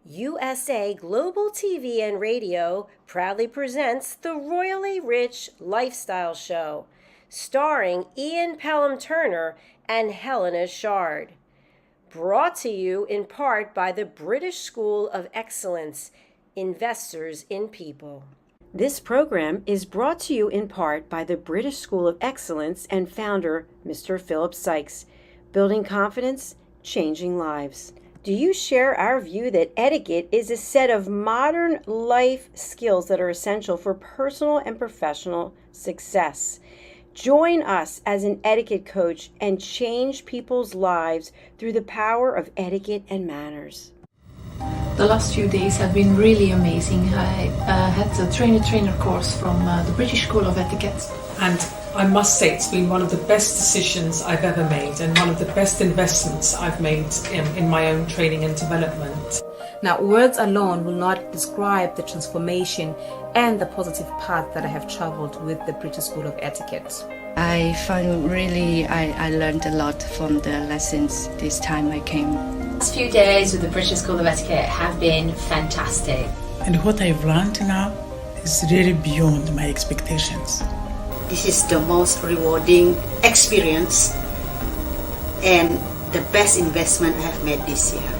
USA Global TV and Radio proudly presents the Royally Rich Lifestyle Show, starring Ian Pelham Turner and Helena CHARD. Brought to you in part by the British School of Excellence, Investors in People. This program is brought to you in part by the British School of Excellence and founder, Mr. Philip Sykes, building confidence, changing lives. Do you share our view that etiquette is a set of modern life skills that are essential for personal and professional success? Join us as an etiquette coach and change people's lives through the power of etiquette and manners. The last few days have been really amazing. I had the trainer course from the British School of Etiquette. And I must say it's been one of the best decisions I've ever made and one of the best investments I've made in my own training and development. Now, words alone will not describe the transformation and the positive path that I have traveled with the British School of Etiquette. I find I learned a lot from the lessons this time I came. The last few days with the British School of Etiquette have been fantastic. And what I've learned now is really beyond my expectations. This is the most rewarding experience and the best investment I have made this year.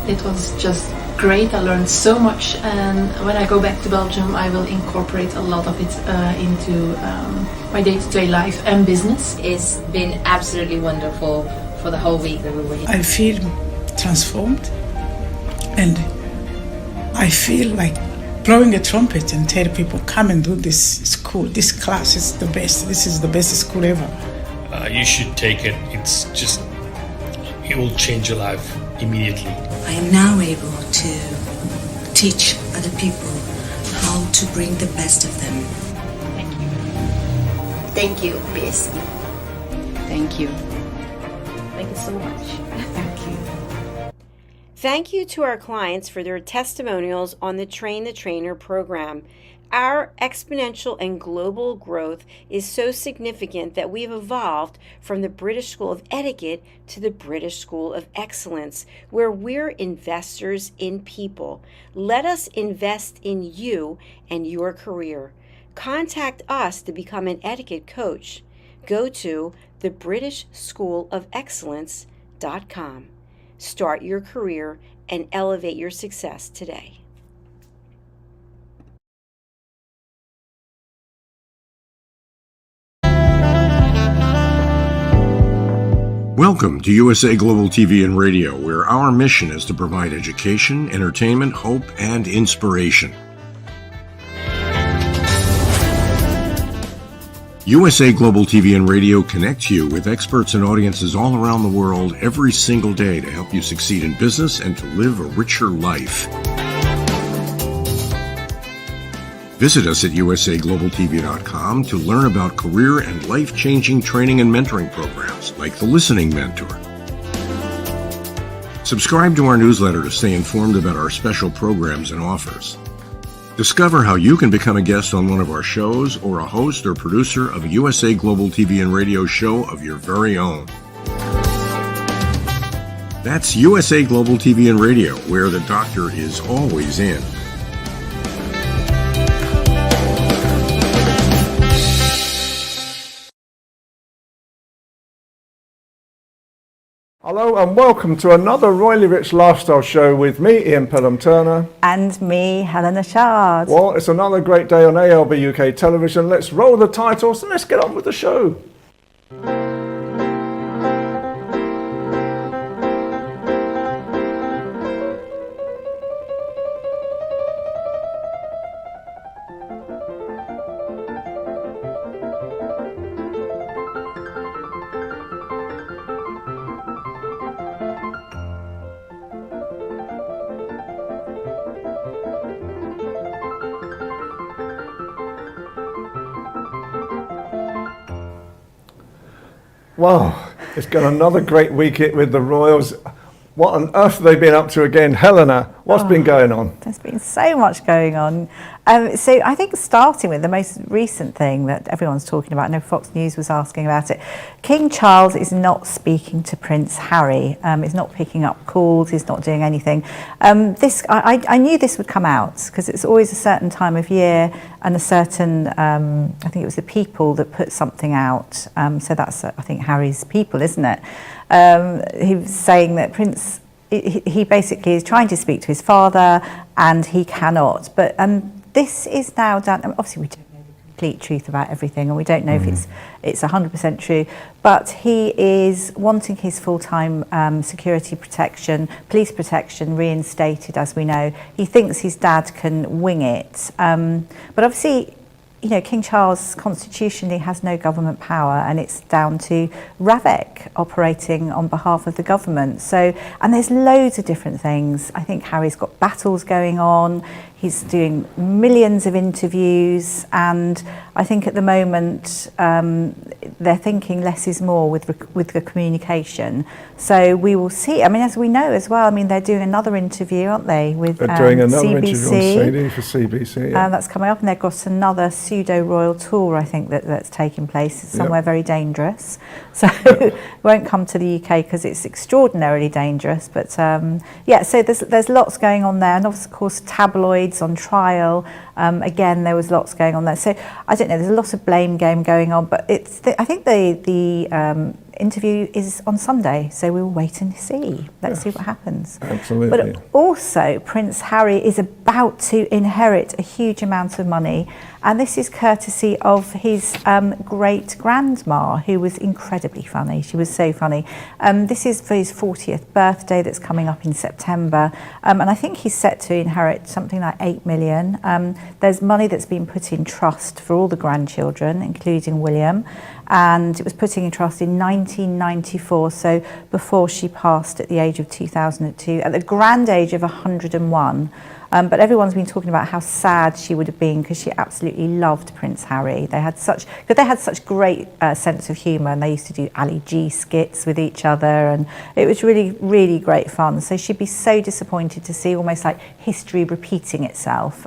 It was just great. I learned so much, and when I go back to Belgium I will incorporate a lot of it into my day-to-day life and business. It's been absolutely wonderful for the whole week that we were here. I feel transformed, and I feel like blowing a trumpet and tell people, come and do this school. This class is the best. This is the best school ever. You should take it. It will change your life immediately. I am now able to teach other people how to bring the best of them. Thank you. Thank you, BSE. Thank you. Thank you so much. Thank you. Thank you to our clients for their testimonials on the Train the Trainer program. Our exponential and global growth is so significant that we've evolved from the British School of Etiquette to the British School of Excellence, where we're investors in people. Let us invest in you and your career. Contact us to become an etiquette coach. Go to thebritishschoolofexcellence.com. Start your career and elevate your success today. Welcome to USA Global TV and Radio, where our mission is to provide education, entertainment, hope, and inspiration. USA Global TV and Radio connects you with experts and audiences all around the world every single day to help you succeed in business and to live a richer life. Visit us at usaglobaltv.com to learn about career and life-changing training and mentoring programs like the Listening Mentor. Subscribe to our newsletter to stay informed about our special programs and offers. Discover how you can become a guest on one of our shows or a host or producer of a USA Global TV and Radio show of your very own. That's USA Global TV and Radio, where the doctor is always in. Hello and welcome to another Royally Rich Lifestyle Show with me, Ian Pelham Turner. And me, Helena CHARD. Well, it's another great day on ALB UK television. Let's roll the titles and let's get on with the show. Well, it's got another great week with the Royals. what on earth have they been up to again? Helena, what's been going on? There's been so much going on. So I think starting with the most recent thing that everyone's talking about, I know Fox News was asking about it, King Charles is not speaking to Prince Harry. He's not picking up calls, he's not doing anything. I knew this would come out because it's always a certain time of year and a certain, I think it was the People that put something out. So that's, I think, Harry's People, isn't it? He was saying that he basically is trying to speak to his father and he cannot. But this is now done. Obviously, we don't know the complete truth about everything, and we don't know if it's 100% true. But he is wanting his full-time security protection, police protection reinstated, as we know. He thinks his dad can wing it. But obviously, you know, King Charles constitutionally has no government power, and it's down to Ravek operating on behalf of the government. So, and there's loads of different things. I think Harry's got battles going on. He's doing millions of interviews, and I think at the moment they're thinking less is more with the communication. So we will see. I mean, as we know as well, I mean, they're doing another interview, aren't they, with they're doing another CBC. Interview on CD for CBC. Yeah. That's coming up, and they've got another pseudo-royal tour, I think, that's taking place somewhere very dangerous. So it won't come to the UK because it's extraordinarily dangerous. But yeah, so there's lots going on there, and of course tabloids on trial. Again, there was lots going on there. So I don't know. There's a lot of blame game going on, but I think the interview is on Sunday, so we will wait and see. Let's see what happens. Absolutely. But also, Prince Harry is about to inherit a huge amount of money, and this is courtesy of his great-grandma, who was incredibly funny. She was so funny. This is for his 40th birthday that's coming up in September, and I think he's set to inherit something like 8 million. There's money that's been put in trust for all the grandchildren, including William, and it was put in trust in 1994, so before she passed at the age of 2002, at the grand age of 101. But everyone's been talking about how sad she would have been because she absolutely loved Prince Harry. They had such great sense of humour, and they used to do Ali G skits with each other, and it was really, really great fun. So she'd be so disappointed to see almost like history repeating itself.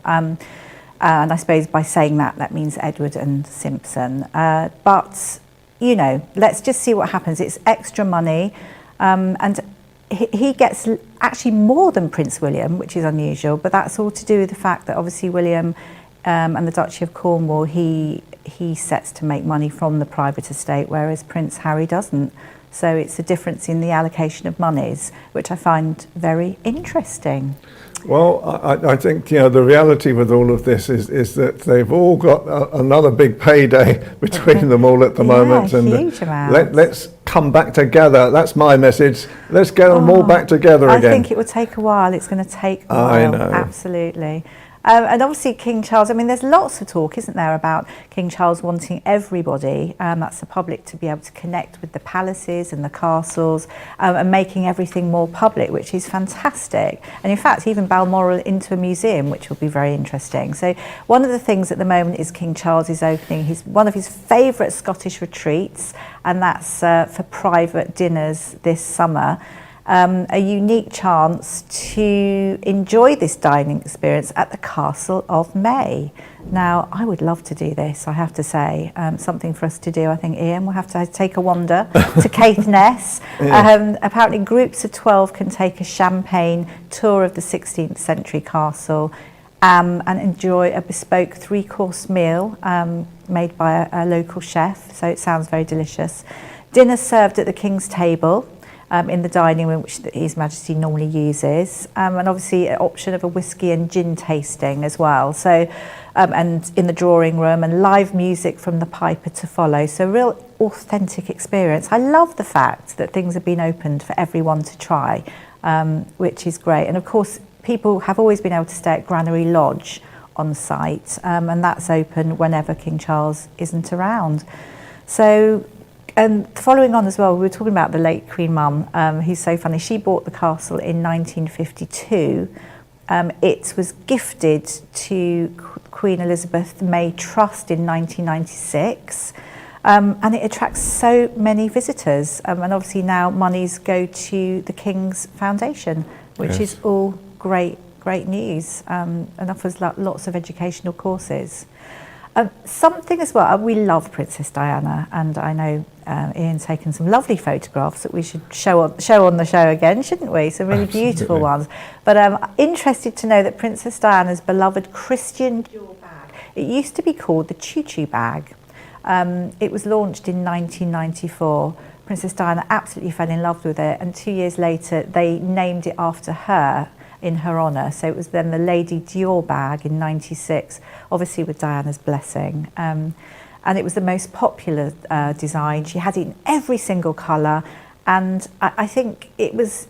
And I suppose by saying that means Edward and Simpson. But, you know, let's just see what happens. It's extra money, and he gets actually more than Prince William, which is unusual, but that's all to do with the fact that obviously William and the Duchy of Cornwall, he sets to make money from the private estate, whereas Prince Harry doesn't. So it's a difference in the allocation of monies, which I find very interesting. Well, I think, you know, the reality with all of this is that they've all got another big payday between them all at the moment, and huge amount. Let's come back together. That's my message. Let's get them all back together again. I think it will take a while. It's going to take a while. I know. Absolutely. And obviously King Charles, I mean, there's lots of talk, isn't there, about King Charles wanting everybody, that's the public, to be able to connect with the palaces and the castles, and making everything more public, which is fantastic. And in fact, even Balmoral into a museum, which will be very interesting. So one of the things at the moment is King Charles is opening one of his favourite Scottish retreats, and that's for private dinners this summer. A unique chance to enjoy this dining experience at the Castle of May. Now, I would love to do this, I have to say. Something for us to do, I think, Ian. We'll have to take a wander to Caithness. Apparently, groups of 12 can take a champagne tour of the 16th century castle and enjoy a bespoke 3-course meal made by a local chef, so it sounds very delicious. Dinner served at the King's table, in the dining room, which His Majesty normally uses, and obviously an option of a whiskey and gin tasting as well. So, and in the drawing room, and live music from the piper to follow. So, real authentic experience. I love the fact that things have been opened for everyone to try, which is great. And of course, people have always been able to stay at Granary Lodge on site, and that's open whenever King Charles isn't around. So. And following on as well, we were talking about the late Queen Mum, who's so funny. She bought the castle in 1952. It was gifted to Queen Elizabeth May Trust in 1996. And it attracts so many visitors. And obviously now monies go to the King's Foundation, which is all great news, and offers lots of educational courses. Something as well, we love Princess Diana, and I know Ian's taken some lovely photographs that we should show on the show again, shouldn't we? Some really beautiful ones. But I'm interested to know that Princess Diana's beloved Christian Dior bag, it used to be called the Choo Choo bag. It was launched in 1994. Princess Diana absolutely fell in love with it, and 2 years later they named it after her in her honour. So it was then the Lady Dior bag in '96, obviously with Diana's blessing. And it was the most popular design. She had it in every single colour, and I think it was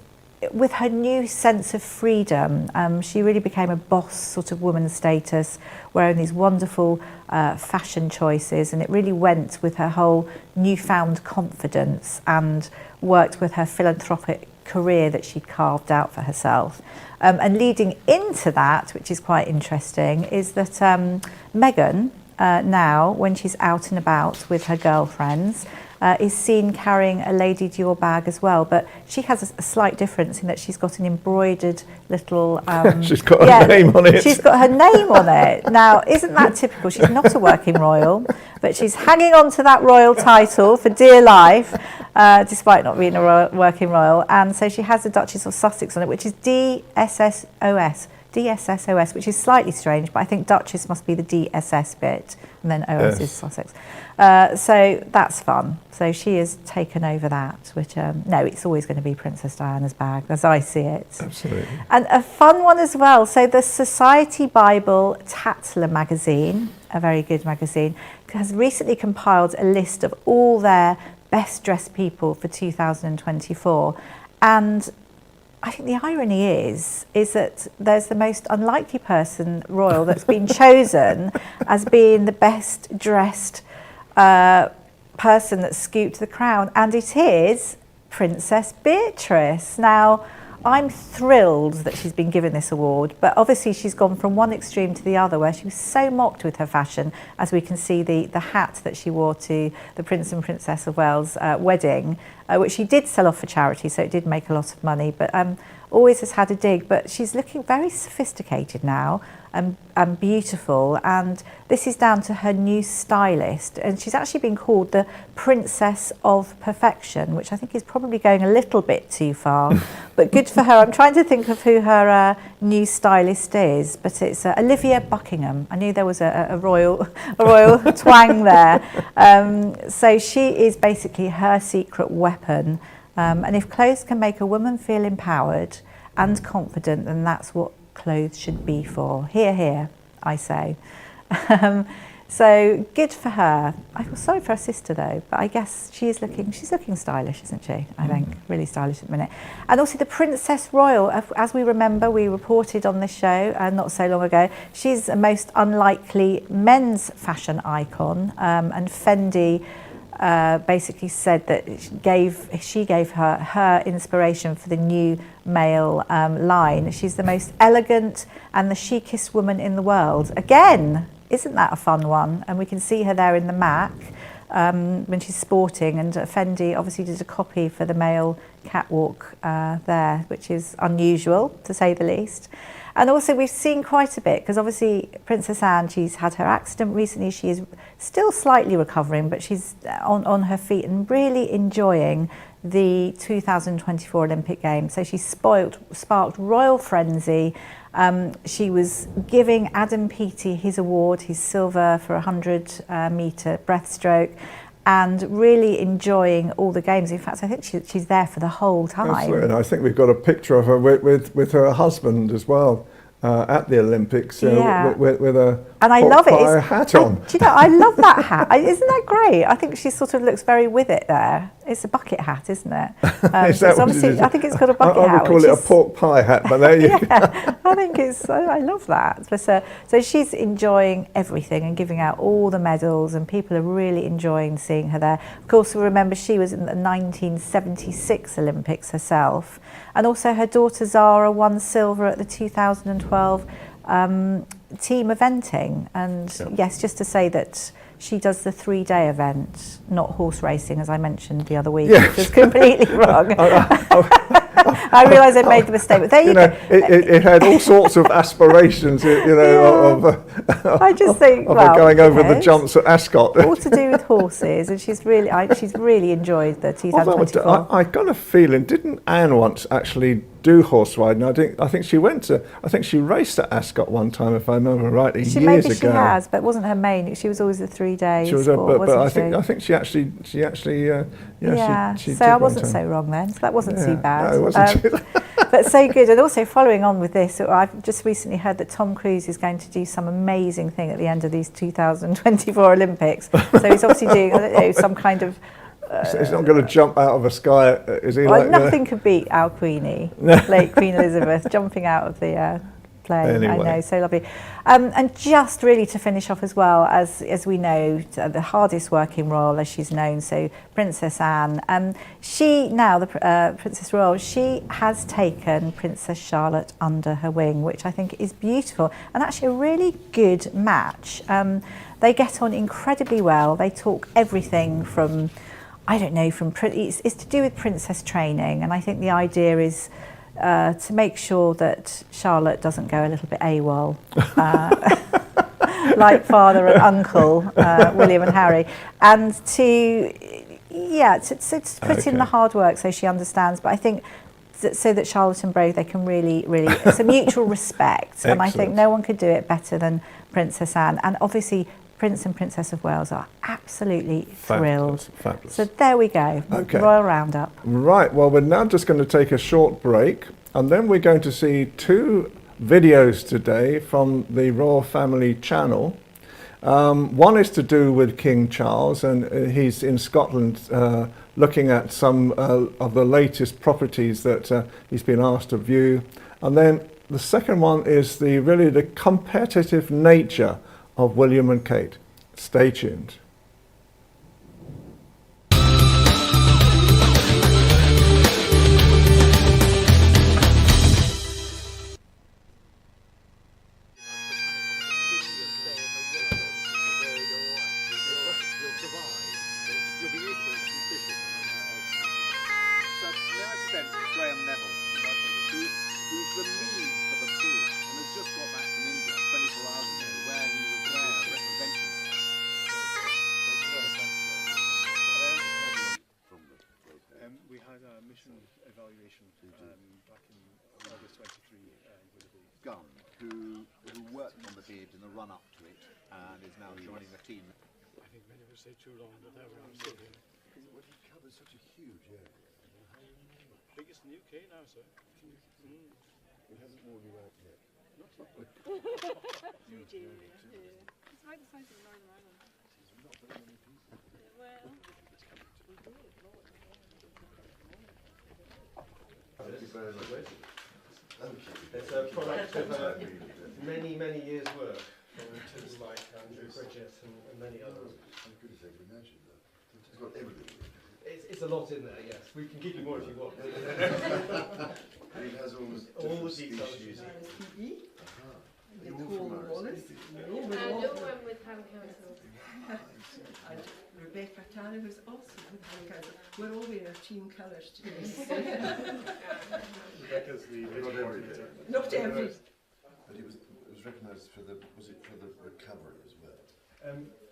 with her new sense of freedom. She really became a boss sort of woman status, wearing these wonderful fashion choices, and it really went with her whole newfound confidence and worked with her philanthropic career that she'd carved out for herself. And leading into that, which is quite interesting, is that Meghan now, when she's out and about with her girlfriends, is seen carrying a Lady Dior bag as well, but she has a slight difference in that she's got an embroidered little... she's got her name on it. She's got her name on it. Now, isn't that typical? She's not a working royal, but she's hanging on to that royal title for dear life, despite not being a working royal, and so she has the Duchess of Sussex on it, which is DSSOS, which is slightly strange, but I think Duchess must be the DSS bit, and then OS is Sussex. So that's fun. So she has taken over that, which, no, it's always going to be Princess Diana's bag, as I see it. Absolutely. And a fun one as well. So the Society Bible Tatler magazine, a very good magazine, has recently compiled a list of all their best dressed people for 2024. And I think the irony is that there's the most unlikely person royal that's been chosen as being the best dressed person that scooped the crown, and it is Princess Beatrice. Now, I'm thrilled that she's been given this award, but obviously she's gone from one extreme to the other, where she was so mocked with her fashion, as we can see the hat that she wore to the Prince and Princess of Wales wedding, which she did sell off for charity, so it did make a lot of money, but always has had a dig. But she's looking very sophisticated now and beautiful, and this is down to her new stylist, and she's actually been called the Princess of Perfection, which I think is probably going a little bit too far, but good for her. I'm trying to think of who her new stylist is, but it's Olivia Buckingham. I knew there was a royal twang there. So she is basically her secret weapon, and if clothes can make a woman feel empowered and confident, then that's what clothes should be for. Hear, hear, I say. So good for her. I feel sorry for her sister though, but I guess she's looking stylish, isn't she? I think really stylish at the minute. And also the Princess Royal, as we remember, we reported on this show not so long ago. She's a most unlikely men's fashion icon, and Fendi basically said that she gave her inspiration for the new male line. She's the most elegant and the chicest woman in the world. Again, isn't that a fun one? And we can see her there in the MAC when she's sporting, and Fendi obviously did a copy for the male catwalk there, which is unusual to say the least. And also we've seen quite a bit, because obviously Princess Anne, she's had her accident recently. She is still slightly recovering, but she's on her feet and really enjoying the 2024 Olympic Games. So she sparked royal frenzy. She was giving Adam Peaty his award, his silver for 100 metre breaststroke, and really enjoying all the games. In fact, I think she's there for the whole time. Absolutely, and I think we've got a picture of her with her husband as well at the Olympics, with a and I love it. Hat on. Do you know, I love that hat. Isn't that great? I think she sort of looks very with it there. It's a bucket hat, isn't it? Is that what it is? I think it's got a bucket hat. I would call it a pork pie hat, but there you go. I think I love that. But, so she's enjoying everything and giving out all the medals, and people are really enjoying seeing her there. Of course, we remember she was in the 1976 Olympics herself, and also her daughter Zara won silver at the 2012 team eventing. And yes, just to say that she does the 3-day event, not horse racing, as I mentioned the other week, Yes. which was completely wrong. I realise I made the mistake, but there you go. It had all sorts of aspirations, I just think, of well, going over the jumps at Ascot. all to do with horses, and she's really enjoyed the 2024. I got a feeling, didn't Anne once actually do horse riding? I think she raced at Ascot one time, if I remember rightly, years ago. She has, but it wasn't her main. She was always a 3-day sport, but I think she actually she so I wasn't so wrong then. So that wasn't too bad. No, it wasn't too but so good. And also following on with this, I've just recently heard that Tom Cruise is going to do some amazing thing at the end of these 2024 Olympics. So he's obviously doing, I don't know, some kind of. He's not going to jump out of a sky, is he? Well, nothing could beat our Queenie, late Queen Elizabeth, jumping out of the plane. Anyway. I know, so lovely. And just really to finish off as well, as we know, the hardest working royal, as she's known, so Princess Anne. She now, the Princess Royal, she has taken Princess Charlotte under her wing, which I think is beautiful and actually a really good match. They get on incredibly well. They talk everything from, I don't know, it's to do with princess training, and I think the idea is to make sure that Charlotte doesn't go a little bit AWOL, like father and uncle, William and Harry, and to put in the hard work so she understands. But I think so that Charlotte and Beau, they can really, it's a mutual respect, and I think no one could do it better than Princess Anne, and obviously Prince and Princess of Wales are absolutely thrilled. Fabulous. So there we go, Royal Roundup. Right, well, we're now just going to take a short break, and then we're going to see 2 videos today from the Royal Family channel. One is to do with King Charles, and he's in Scotland looking at some of the latest properties that he's been asked to view. And then the second one is the competitive nature of William and Kate. Stay tuned. Who worked on the bid in the run-up to it and is now joining the team. I think many would say too long, but that was still him. Well, he covers such a huge area. Biggest in the UK now, sir. He hasn't worn you out yet. Not yet. Huge area. It's right the size of Northern Ireland. Not very many people. Well. Thank you very much. It's a product of many, many years' work from people like Andrew Bridget and many others. I'm good as I can imagine that. It's got everything. It's a lot in there, yes. We can give you more if you want. And it has all the details. You're all from Ireland. I'm with Town Council. And Rebecca Tanner, who's also with Town Council. We're all wearing our team colours today. Rebecca's the coordinator. Not every. But it was recognised for the recovery as well.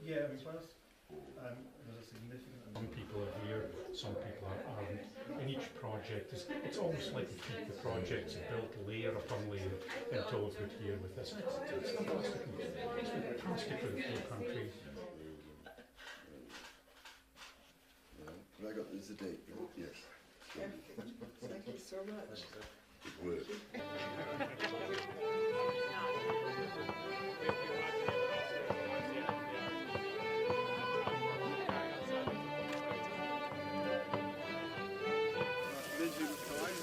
Yeah, I mean, for us, there's a significant Some people are here, some people aren't. In each project, it's almost like you keep the projects built layer upon layer until we're here with this. It's fantastic. It's fantastic for the whole country. I got this a date. Yes. Thank you so much. Good work.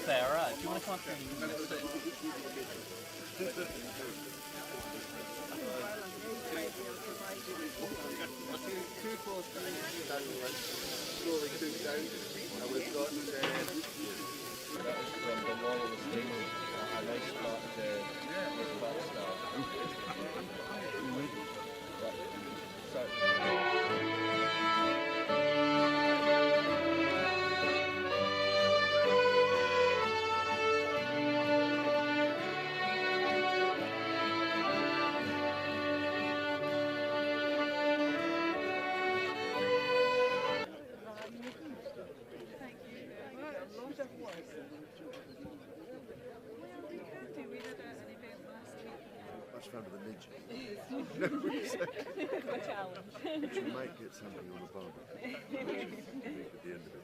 Sarah, if you want to come up here, you can just sit. Slowly cook down, and we've got that is from the wall of the stable, a nice part of the style. front of the midget. Challenge. But you might get something on the bottom. At the end of it.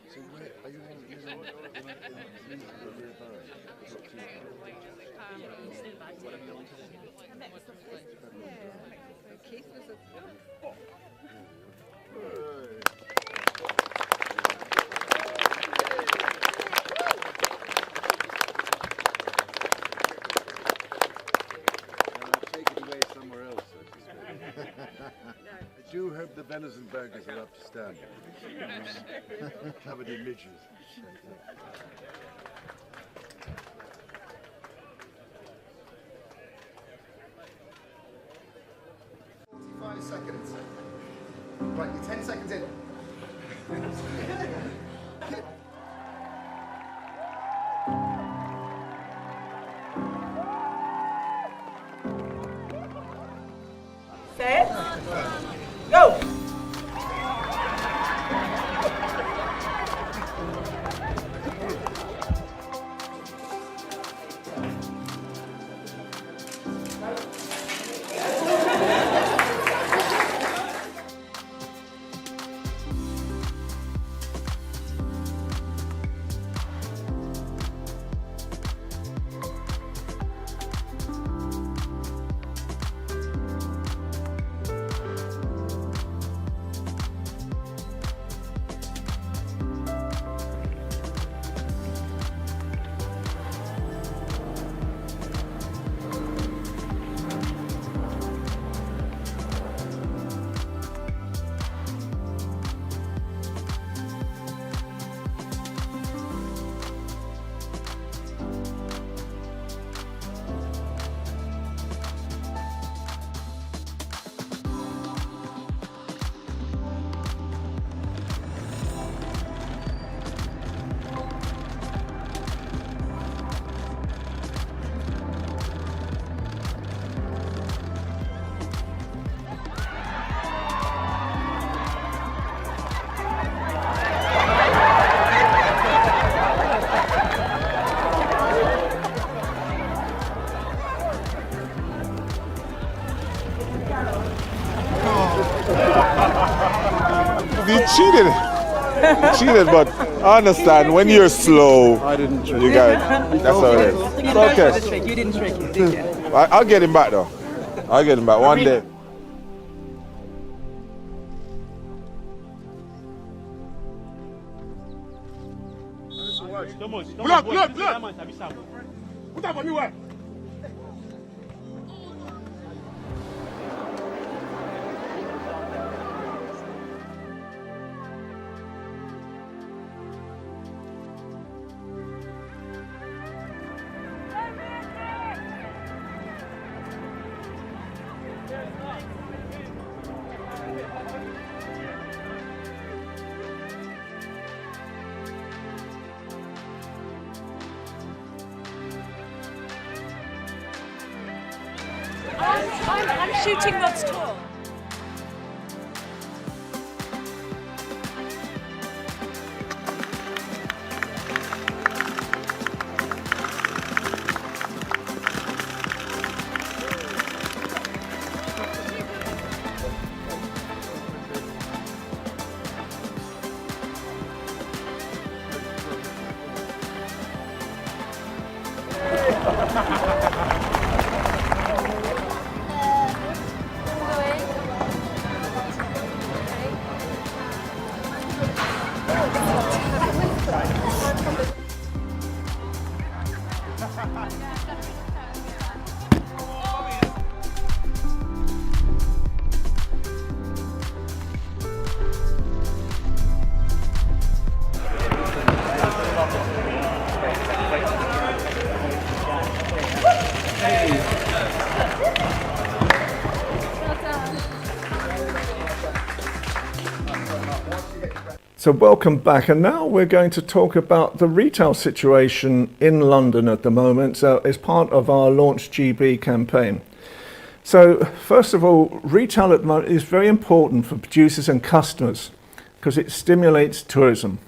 So where are you in Keith was a... I do hope the venison burgers are up to standard. Covered in midges. 45 seconds. Right, you're 10 seconds in. Set. Go. You cheated. You cheated, but I understand when you're slow. I didn't trick. You got it. That's how it is. It's okay. You didn't trick it, did you? I'll get him back though. I'll get him back one day. Look, look, look! Put up on me, what? I'm shooting what's tall. So welcome back, and now we're going to talk about the retail situation in London at the moment as part of our Launch GB campaign. So first of all, retail at the moment is very important for producers and customers because it stimulates tourism.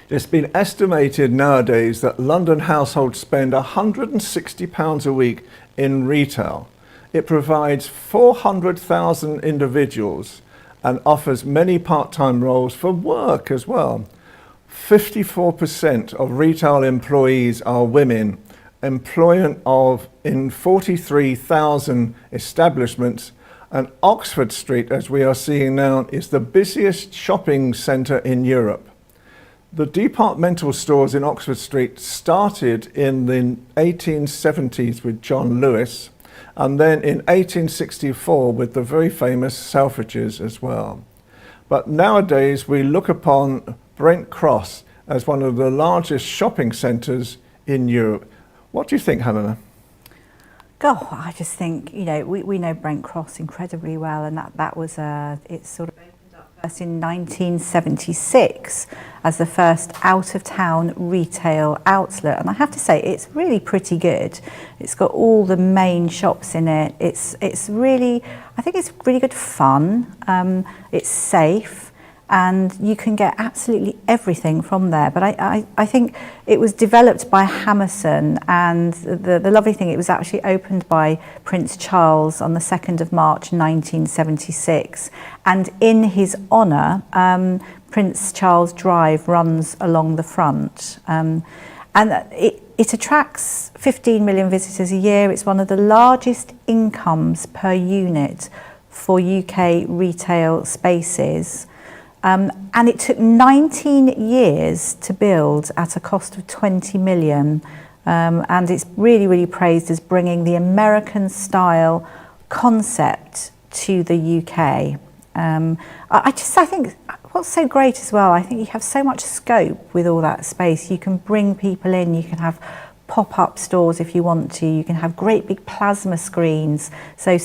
It's been estimated nowadays that London households spend £160 a week in retail. It provides 400,000 individuals and offers many part-time roles for work as well. 54% of retail employees are women. Employment in 43,000 establishments, and Oxford Street, as we are seeing now, is the busiest shopping centre in Europe. The departmental stores in Oxford Street started in the 1870s with John Lewis, and then in 1864 with the very famous Selfridges as well. But nowadays we look upon Brent Cross as one of the largest shopping centres in Europe. What do you think, Helena? Oh, I just think, you know, we know Brent Cross incredibly well, and that was it sort of opened up first in 1976 as the first out-of-town retail outlet, and I have to say it's really pretty good. It's got all the main shops in it. It's really, I think it's really good fun. It's safe. And you can get absolutely everything from there. But I think it was developed by Hammerson, and the lovely thing, it was actually opened by Prince Charles on the 2nd of March 1976. And in his honour, Prince Charles Drive runs along the front. And it attracts 15 million visitors a year. It's one of the largest incomes per unit for UK retail spaces. And it took 19 years to build at a cost of 20 million. And it's really, really praised as bringing the American style concept to the UK. I think what's so great as well, I think you have so much scope with all that space. You can bring people in, you can have pop-up stores if you want to, you can have great big plasma screens, so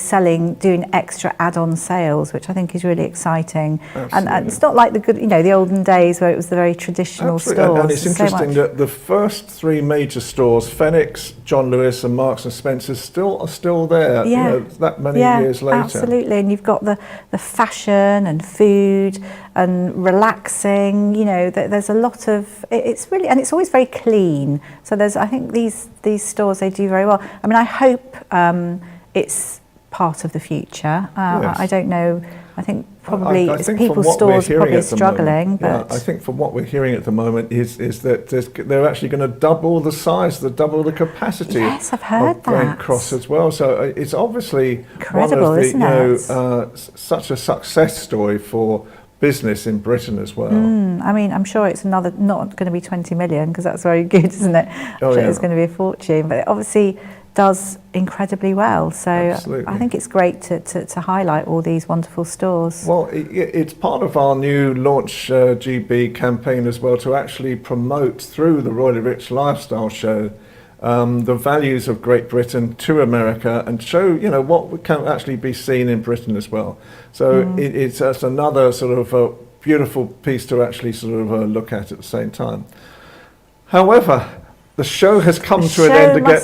doing extra add-on sales, which I think is really exciting. And it's not like the olden days where it was the very traditional stores. And it's interesting that the first three major stores, Phoenix, John Lewis and Marks and Spencer's, are still there, that many years later. Absolutely, and you've got the fashion and food and relaxing, there's a lot of, it's really, and it's always very clean. So I think these stores, they do very well. I mean, I hope it's part of the future. Yes. I don't know. I think probably I think people's stores are probably struggling. I think from what we're hearing at the moment is that they're actually going to double the size, double the capacity. Yes, I've heard of Brent Cross as well. So it's obviously incredible, one of the, isn't it? Such a success story for business in Britain as well. I mean, I'm sure it's not going to be 20 million, because that's very good, isn't it? It's going to be a fortune, but it obviously does incredibly well. So absolutely. I think it's great to highlight all these wonderful stores. Well, it's part of our new Launch GB campaign as well, to actually promote through the Royally Rich Lifestyle Show the values of Great Britain to America, and show what can actually be seen in Britain as well. So it's another sort of a beautiful piece to actually sort of look at the same time. However, the show has come to an end again.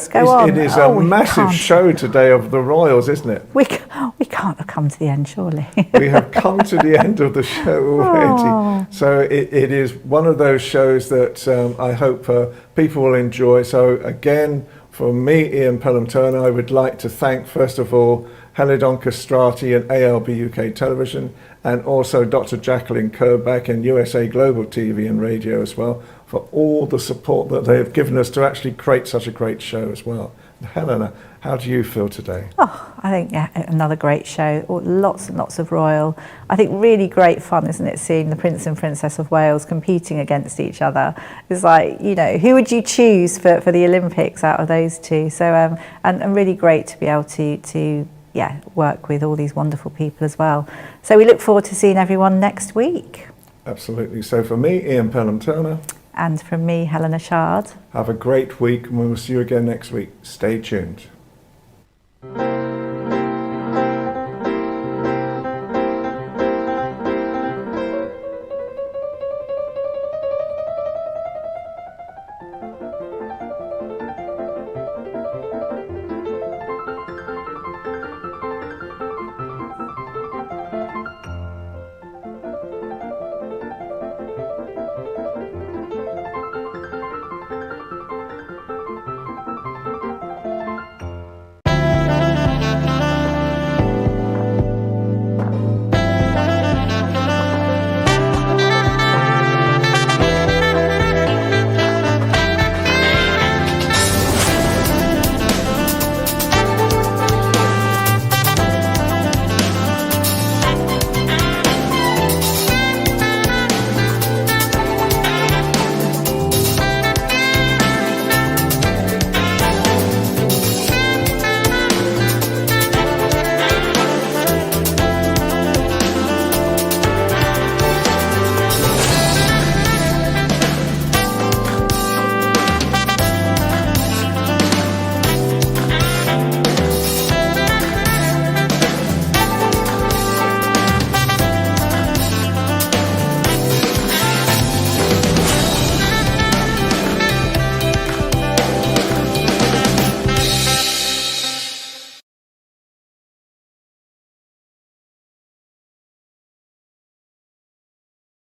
It is a massive show today of the Royals, isn't it? We can't have come to the end, surely. We have come to the end of the show already. So it is one of those shows that I hope people will enjoy. So again, from me, Ian Pelham-Turner, I would like to thank, first of all, Helena Castrati and ALB UK Television, and also Dr. Jacqueline Kerback and USA Global TV and Radio as well, for all the support that they have given us to actually create such a great show as well. Helena, how do you feel today? Oh, I think another great show. Lots and lots of royal. I think really great fun, isn't it, seeing the Prince and Princess of Wales competing against each other. It's like, who would you choose for the Olympics out of those two? So and really great to be able to work with all these wonderful people as well. So we look forward to seeing everyone next week. Absolutely. So for me, Ian Pelham-Turner. And from me, Helena CHARD. Have a great week, and we will see you again next week. Stay tuned.